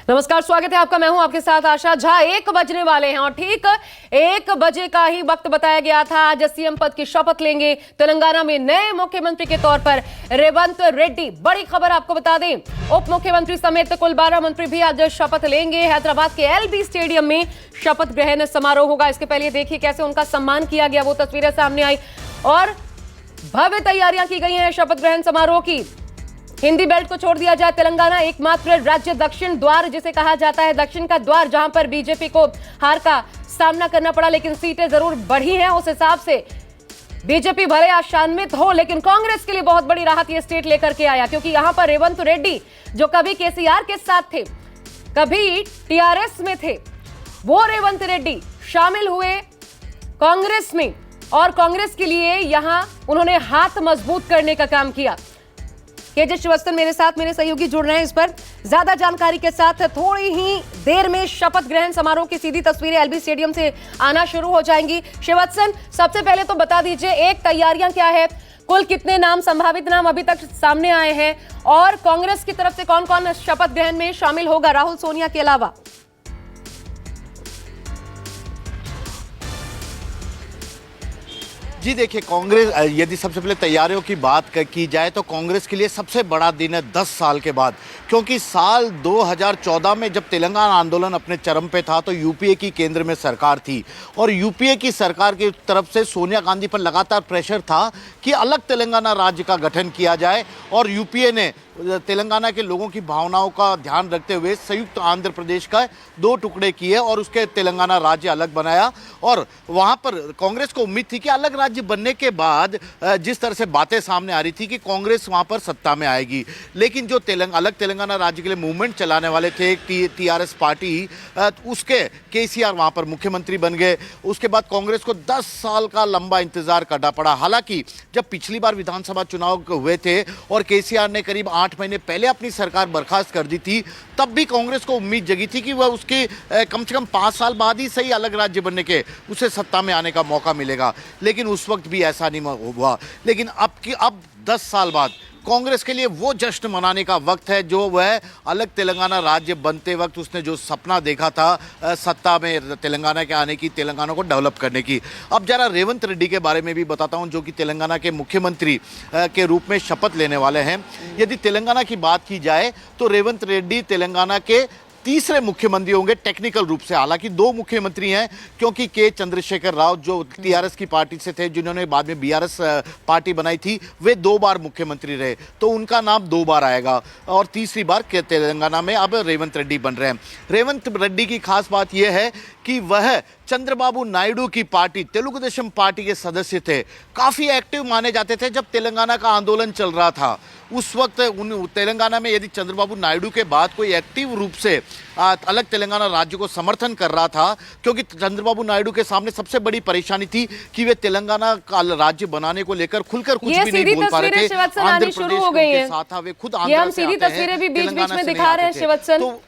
नमस्कार, स्वागत है आपका। मैं हूं आपके साथ आशा झा। 1 बजने वाले हैं और ठीक 1 बजे का ही वक्त बताया गया था। आज सीएम पद की शपथ लेंगे तेलंगाना में नए मुख्यमंत्री के तौर पर रेवंत रेड्डी। बड़ी खबर आपको बता दें, उप मुख्यमंत्री समेत कुल 12 मंत्री भी आज शपथ लेंगे। हैदराबाद के एलबी स्टेडियम में शपथ ग्रहण समारोह होगा। इसके पहले देखिए कैसे उनका सम्मान किया गया, वो तस्वीरें सामने आई और भव्य तैयारियां की गई हैं शपथ ग्रहण समारोह की। हिंदी बेल्ट को छोड़ दिया जाए, तेलंगाना एकमात्र राज्य दक्षिण द्वार जिसे कहा जाता है, दक्षिण का द्वार, जहां पर बीजेपी को हार का सामना करना पड़ा, लेकिन सीटें जरूर बढ़ी हैं। उस हिसाब से बीजेपी भले आशान्वित हो, लेकिन कांग्रेस के लिए बहुत बड़ी राहत ये स्टेट लेकर के आया, क्योंकि यहां पर रेवंत रेड्डी जो कभी केसीआर के साथ थे, कभी टीआरएस में थे, वो रेवंत रेड्डी शामिल हुए कांग्रेस में और कांग्रेस के लिए यहां उन्होंने हाथ मजबूत करने का काम किया। केजे श्रीवास्तव मेरे साथ, मेरे सहयोगी जुड़ रहे हैं इस पर ज्यादा जानकारी के साथ। थोड़ी ही देर में शपथ ग्रहण समारोह की सीधी तस्वीरें एलबी स्टेडियम से आना शुरू हो जाएंगी। श्रीवास्तव, सबसे पहले तो बता दीजिए, एक तैयारियां क्या है, कुल कितने नाम, संभावित नाम अभी तक सामने आए हैं और कांग्रेस की तरफ से कौन कौन शपथ ग्रहण में शामिल होगा राहुल सोनिया के अलावा? जी देखिए, कांग्रेस यदि सबसे पहले तैयारियों की बात की जाए तो कांग्रेस के लिए सबसे बड़ा दिन है 10 साल के बाद, क्योंकि साल 2014 में जब तेलंगाना आंदोलन अपने चरम पे था तो यूपीए की केंद्र में सरकार थी और यूपीए की सरकार की तरफ से सोनिया गांधी पर लगातार प्रेशर था कि अलग तेलंगाना राज्य का गठन किया जाए और यूपीए ने तेलंगाना के लोगों की भावनाओं का ध्यान रखते हुए संयुक्त आंध्र प्रदेश का 2 टुकड़े किए और उसके तेलंगाना राज्य अलग बनाया। और वहां पर कांग्रेस को उम्मीद थी कि अलग राज्य बनने के बाद जिस तरह से बातें सामने आ रही थी कि कांग्रेस वहां पर सत्ता में आएगी, लेकिन जो अलग तेलंगाना राज्य के लिए मूवमेंट चलाने वाले थे टीआरएस पार्टी, उसके केसीआर वहां पर मुख्यमंत्री बन गए। उसके बाद कांग्रेस को 10 साल का लंबा इंतजार करना पड़ा। हालांकि जब पिछली बार विधानसभा चुनाव हुए थे और केसीआर ने करीब 8 महीने पहले अपनी सरकार बर्खास्त कर दी थी, तब भी कांग्रेस को उम्मीद जगी थी कि वह उसके कम से कम 5 साल बाद ही सही अलग राज्य बनने के उसे सत्ता में आने का मौका मिलेगा, लेकिन उस वक्त भी ऐसा नहीं हुआ। लेकिन अब 10 साल बाद कांग्रेस के लिए वो जश्न मनाने का वक्त है जो वह अलग तेलंगाना राज्य बनते वक्त उसने जो सपना देखा था सत्ता में तेलंगाना के आने की, तेलंगाना को डेवलप करने की। अब जरा रेवंत रेड्डी के बारे में भी बताता हूं, जो कि तेलंगाना के मुख्यमंत्री के रूप में शपथ लेने वाले हैं। यदि तेलंगाना की बात की जाए तो रेवंत रेड्डी तेलंगाना के तीसरे मुख्यमंत्री होंगे टेक्निकल रूप से। हालांकि 2 मुख्यमंत्री हैं, क्योंकि के चंद्रशेखर राव जो टीआरएस की पार्टी से थे, जिन्होंने बाद में बीआरएस पार्टी बनाई थी, वे 2 बार मुख्यमंत्री रहे, तो उनका नाम 2 बार आएगा और तीसरी बार के तेलंगाना में अब रेवंत रेड्डी बन रहे हैं। रेवंत रेड्डी की खास बात यह है कि वह चंद्रबाबू नायडू की पार्टी तेलुगु देशम पार्टी के सदस्य थे, काफ़ी एक्टिव माने जाते थे जब तेलंगाना का आंदोलन चल रहा था। उस वक्त तेलंगाना में यदि चंद्रबाबू नायडू के बाद कोई एक्टिव रूप से अलग तेलंगाना राज्य को समर्थन कर रहा था, क्योंकि चंद्रबाबू नायडू के सामने सबसे बड़ी परेशानी थी कि वे तेलंगाना का राज्य बनाने को लेकर खुलकर कुछ भी नहीं बोल पा रहे थे। आंध्र प्रदेश के साथ था, वे खुद आंध्र से आते हैं, तस्वीरें भी बीच बीच में दिखा रहे हैं शिवचंद।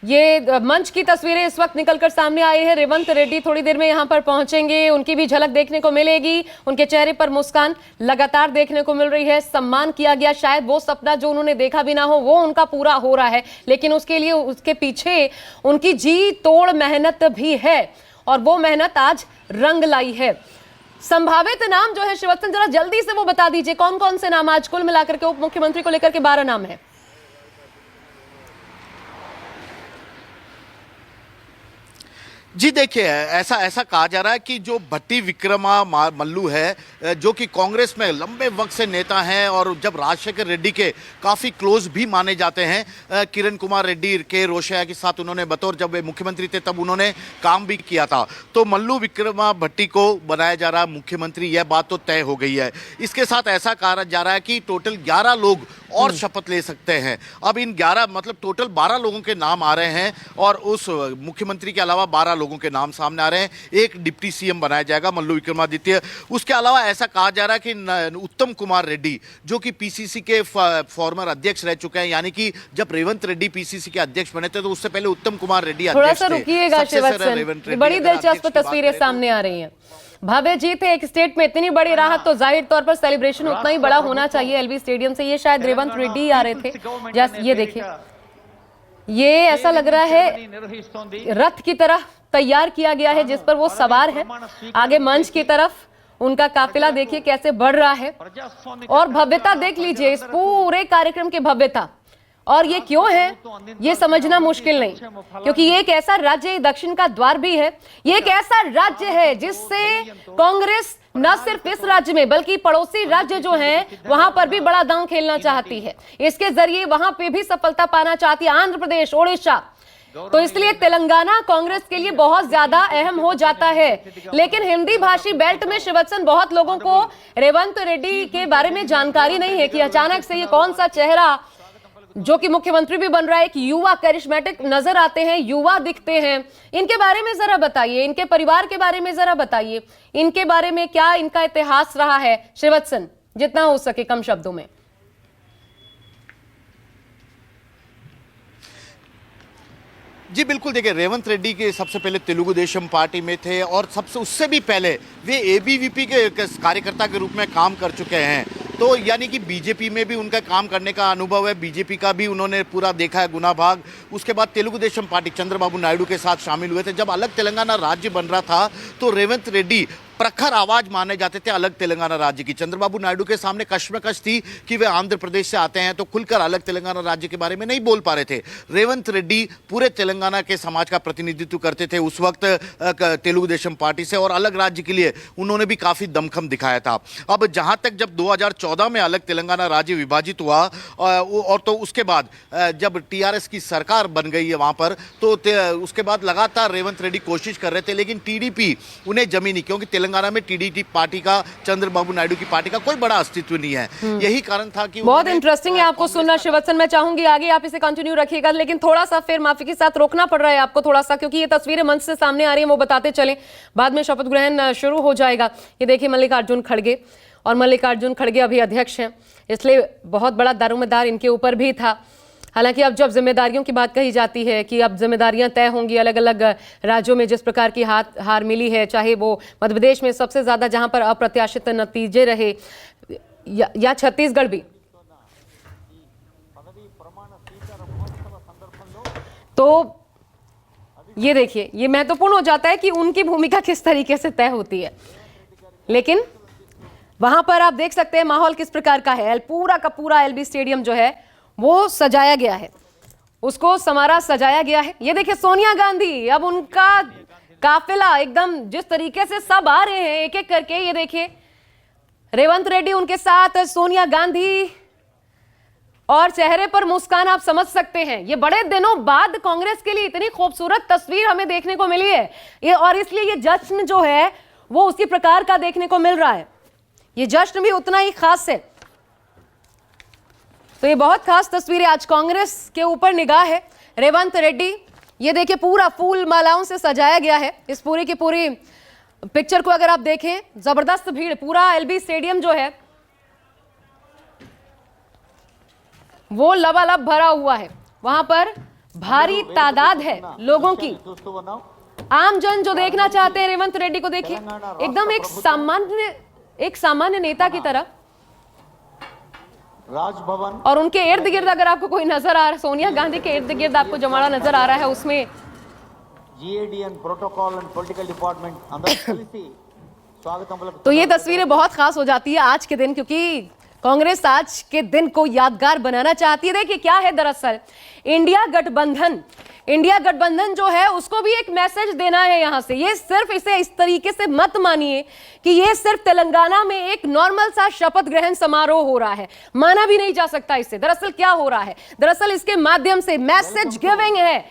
ये मंच की तस्वीरें इस वक्त निकलकर सामने आई है। रेवंत रेड्डी थोड़ी देर में यहां पर पहुंचेंगे, उनकी भी झलक देखने को मिलेगी। उनके चेहरे पर मुस्कान लगातार देखने को मिल रही है। सम्मान किया गया, शायद वो सपना जो उन्होंने देखा भी ना हो वो उनका पूरा हो रहा है, लेकिन उसके लिए उसके पीछे उनकी जी तोड़ मेहनत भी है और वो मेहनत आज रंग लाई है। संभावित नाम जो है श्रीवास्तव, जरा जल्दी से वो बता दीजिए, कौन कौन से नाम आज कुल मिलाकर के उप मुख्यमंत्री को लेकर के 12 नाम है? जी देखिए, ऐसा कहा जा रहा है कि जो भट्टी विक्रमा मल्लू है, जो कि कांग्रेस में लंबे वक्त से नेता हैं और जब राजशेखर रेड्डी के काफ़ी क्लोज भी माने जाते हैं, किरण कुमार रेड्डी के रोशैया के साथ उन्होंने बतौर जब वे मुख्यमंत्री थे तब उन्होंने काम भी किया था, तो मल्लू विक्रमा भट्टी को बनाया जा रहा मुख्यमंत्री, यह बात तो तय हो गई है। इसके साथ ऐसा कहा जा रहा है कि टोटल 11 लोग और शपथ ले सकते हैं। अब इन 11 मतलब टोटल 12 लोगों के नाम आ रहे हैं और उस मुख्यमंत्री के अलावा 12 लोगों के नाम सामने आ रहे हैं। एक डिप्टी सीएम बनाया जाएगा, मल्लू विक्रमादित्य। उसके अलावा ऐसा कहा जा रहा है कि उत्तम कुमार रेड्डी, जो कि पीसीसी के फॉर्मर अध्यक्ष रह चुके हैं, यानी कि जब रेवंत रेड्डी पीसीसी के अध्यक्ष बने थे तो उससे पहले उत्तम कुमार रेड्डी अध्यक्ष थे। थोड़ा सा रुकिएगा शिवचंद, बड़ी दिलचस्प तस्वीरें सामने आ रही हैं। भव्य जीत है एक स्टेट में, इतनी बड़ी राहत तो जाहिर तौर पर सेलिब्रेशन उतना ही बड़ा होना चाहिए एलबी स्टेडियम से। ये शायद रेवंत रेड्डी आ रहे थे, जैसे ये देखिए ये ऐसा लग रहा है रथ की तरह तैयार किया गया है जिस पर वो सवार है। आगे मंच की तरफ उनका काफिला देखिए कैसे बढ़ रहा है और भव्यता देख लीजिए इस पूरे कार्यक्रम की भव्यता। और ये क्यों है ये समझना मुश्किल नहीं, क्योंकि ये एक ऐसा राज्य दक्षिण का द्वार भी है। ये एक ऐसा राज्य है जिससे कांग्रेस न सिर्फ इस राज्य में बल्कि पड़ोसी राज्य जो हैं वहां पर भी बड़ा दांव खेलना चाहती है। इसके जरिए वहां पे भी सफलता पाना चाहती है, आंध्र प्रदेश, ओडिशा। तो इसलिए तेलंगाना कांग्रेस के लिए बहुत ज्यादा अहम हो जाता है। लेकिन हिंदी भाषी बेल्ट में श्रीवत्सन बहुत लोगों को रेवंत रेड्डी के बारे में जानकारी नहीं है कि अचानक से ये कौन सा चेहरा जो कि मुख्यमंत्री भी बन रहा है, एक युवा करिश्मेटिक नजर आते हैं, युवा दिखते हैं। इनके बारे में जरा बताइए, इनके परिवार के बारे में जरा बताइए, इनके बारे में क्या इनका इतिहास रहा है श्रीवत्सन, जितना हो सके कम शब्दों में। जी बिल्कुल, देखिए रेवंत रेड्डी के सबसे पहले तेलुगु देशम पार्टी में थे और सबसे उससे भी पहले वे एबीवीपी के कार्यकर्ता के रूप में काम कर चुके हैं। तो यानी कि बीजेपी में भी उनका काम करने का अनुभव है, बीजेपी का भी उन्होंने पूरा देखा है गुना भाग। उसके बाद तेलुगु देशम पार्टी चंद्रबाबू नायडू के साथ शामिल हुए थे। जब अलग तेलंगाना राज्य बन रहा था तो रेवंत रेड्डी प्रखर आवाज माने जाते थे अलग तेलंगाना राज्य की। चंद्रबाबू नायडू के सामने कश्मकश थी कि वे आंध्र प्रदेश से आते हैं तो खुलकर अलग तेलंगाना राज्य के बारे में नहीं बोल पा रहे थे। रेवंत रेड्डी पूरे तेलंगाना के समाज का प्रतिनिधित्व करते थे उस वक्त तेलुगु देशम पार्टी से, और अलग राज्य के लिए उन्होंने भी काफी दमखम दिखाया था। अब जहां तक जब 2014 में अलग तेलंगाना राज्य विभाजित हुआ और तो उसके बाद जब टीआरएस की सरकार बन गई है वहां पर, तो उसके बाद लगातार रेवंत रेड्डी कोशिश कर रहे थे, लेकिन टीडीपी उन्हें जमी नहीं, क्योंकि तेलंगाना में टीडीपी पार्टी का, चंद्रबाबू नायडू की पार्टी का कोई बड़ा अस्तित्व नहीं है। यही कारण था कि बहुत इंटरेस्टिंग है आपको सुनना श्रीवत्सन। मैं चाहूंगी आगे आप इसे कंटिन्यू रखिएगा, लेकिन थोड़ा सा फिर माफी के साथ रोकना पड़ रहा है आपको थोड़ा सा, क्योंकि ये तस्वीरें मंच से सामने आ रही हैं, वो बताते चलें, बाद में शपथ ग्रहण शुरू हो जाएगा। ये देखिए मल्लिकार्जुन खड़गे, और मल्लिकार्जुन खड़गे अभी अध्यक्ष हैं, इसलिए बहुत बड़ा दारोमदार इनके ऊपर भी था। हालांकि अब जब जिम्मेदारियों की बात कही जाती है कि अब जिम्मेदारियां तय होंगी अलग अलग राज्यों में, जिस प्रकार की हार मिली है, चाहे वो मध्य प्रदेश में सबसे ज्यादा जहां पर अप्रत्याशित नतीजे रहे, या छत्तीसगढ़ भी, तो ये देखिए ये महत्वपूर्ण हो जाता है कि उनकी भूमिका किस तरीके से तय होती है। लेकिन वहां पर आप देख सकते हैं माहौल किस प्रकार का है। पूरा का पूरा एलबी स्टेडियम जो है वो सजाया गया है, उसको समारा सजाया गया है। ये देखिए सोनिया गांधी, अब उनका काफिला एकदम जिस तरीके से सब आ रहे हैं एक एक करके, ये देखिए रेवंत रेड्डी उनके साथ, सोनिया गांधी, और चेहरे पर मुस्कान आप समझ सकते हैं। ये बड़े दिनों बाद कांग्रेस के लिए इतनी खूबसूरत तस्वीर हमें देखने को मिली है ये, और इसलिए ये जश्न जो है वो उसी प्रकार का देखने को मिल रहा है। ये जश्न भी उतना ही खास है। तो ये बहुत खास तस्वीर है। आज कांग्रेस के ऊपर निगाह है। रेवंत रेड्डी, ये देखिए पूरा फूल मालाओं से सजाया गया है। इस पूरी की पूरी पिक्चर को अगर आप देखें, जबरदस्त भीड़, पूरा एलबी स्टेडियम जो है वो लबालब भरा हुआ है। वहां पर भारी तादाद है लोगों की। आमजन जो देखना चाहते हैं रेवंत रेड्डी को, देखिए एकदम एक सामान्य नेता की तरह। राजभवन और उनके इर्द गिर्द अगर आपको कोई नजर आ रहा है, सोनिया गांधी के इर्द गिर्द आपको जमाड़ा नजर आ रहा है, उसमें GADN protocol and political department. तो ये तस्वीरें बहुत खास हो जाती है आज के दिन, क्योंकि कांग्रेस आज के दिन को यादगार बनाना चाहती है। देखिए क्या है, दरअसल इंडिया गठबंधन जो है उसको भी एक मैसेज देना है यहां से। ये सिर्फ इसे इस तरीके से मत मानिए कि ये सिर्फ तेलंगाना में एक नॉर्मल सा शपथ ग्रहण समारोह हो रहा है, माना भी नहीं जा सकता इससे। दरअसल क्या हो रहा है, दरअसल इसके माध्यम से मैसेज गिविंग है।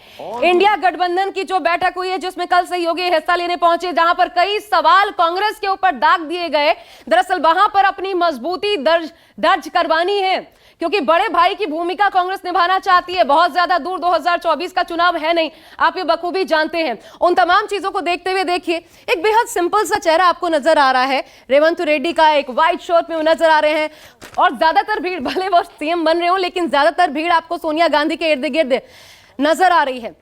इंडिया गठबंधन की जो बैठक हुई है जिसमें कल सहयोगी हिस्सा लेने पहुंचे, जहां पर कई सवाल कांग्रेस के ऊपर दाग दिए गए, दरअसल वहां पर अपनी मजबूती दर्ज करवानी है, क्योंकि बड़े भाई की भूमिका कांग्रेस निभाना चाहती है। बहुत ज्यादा दूर 2024 का चुनाव है नहीं, आप ये बखूबी जानते हैं। उन तमाम चीजों को देखते हुए देखिए एक बेहद सिंपल सा चेहरा आपको नजर आ रहा है रेवंत रेड्डी का। एक व्हाइट शर्ट में वो नजर आ रहे हैं, और ज्यादातर भीड़, भले वो सीएम बन रहे हो, लेकिन ज्यादातर भीड़ आपको सोनिया गांधी के इर्द गिर्द नजर आ रही है।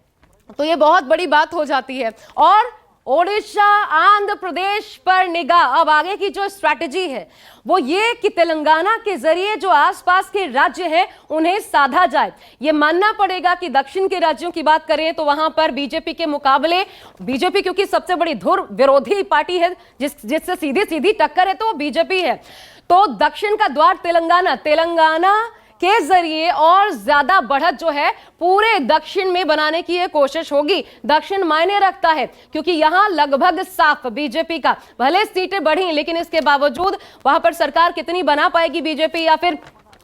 तो ये बहुत बड़ी बात हो जाती है। और ओडिशा आंध्र प्रदेश पर निगाह। अब आगे की जो स्ट्रैटेजी है वो ये कि तेलंगाना के जरिए जो आसपास के राज्य हैं उन्हें साधा जाए। ये मानना पड़ेगा कि दक्षिण के राज्यों की बात करें तो वहां पर बीजेपी के मुकाबले, बीजेपी क्योंकि सबसे बड़ी धुर विरोधी पार्टी है, जिससे सीधी सीधी टक्कर है तो वो बीजेपी है। तो दक्षिण का द्वार तेलंगाना के जरिए और ज्यादा बढ़त जो है पूरे दक्षिण में बनाने की ये कोशिश होगी। दक्षिण मायने रखता है क्योंकि यहां लगभग साफ बीजेपी का, भले सीटें बढ़ी लेकिन इसके बावजूद वहां पर सरकार कितनी बना पाएगी बीजेपी या फिर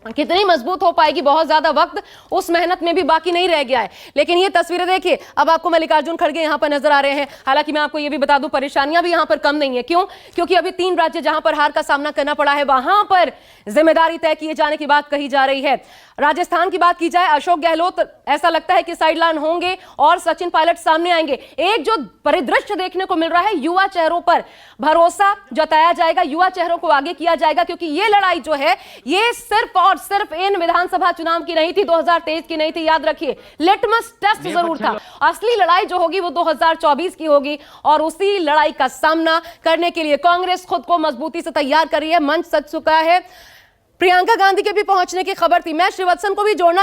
कितनी मजबूत हो पाएगी, बहुत ज्यादा वक्त उस मेहनत में भी बाकी नहीं रह गया है। लेकिन ये तस्वीरें देखिए, अब आपको मल्लिकार्जुन खड़गे यहां पर नजर आ रहे हैं। हालांकि मैं आपको ये भी बता दूं परेशानियां भी यहां पर कम नहीं है। क्यों? क्योंकि अभी 3 राज्य जहां पर हार का सामना करना पड़ा है वहां पर जिम्मेदारी तय किए जाने की बात कही जा रही है। राजस्थान की बात की जाए, अशोक गहलोत ऐसा लगता है कि साइडलाइन होंगे और सचिन पायलट सामने आएंगे। एक जो परिदृश्य देखने को मिल रहा है, युवा चेहरों पर भरोसा जताया जाएगा, युवा चेहरों को आगे किया जाएगा, क्योंकि ये लड़ाई जो है ये सिर्फ और सिर्फ इन विधानसभा चुनाव की नहीं थी, 2023 की नहीं थी। याद रखिए, लिटमस टेस्ट जरूर था। असली लड़ाई जो होगी वो 2024 की होगी और उसी लड़ाई का सामना करने के लिए कांग्रेस खुद को मजबूती से तैयार कर रही है। मंच सज चुका है। प्रियंका गांधी के भी पहुंचने की खबर थी। मैं श्रीवत्सन को भी जोड़ना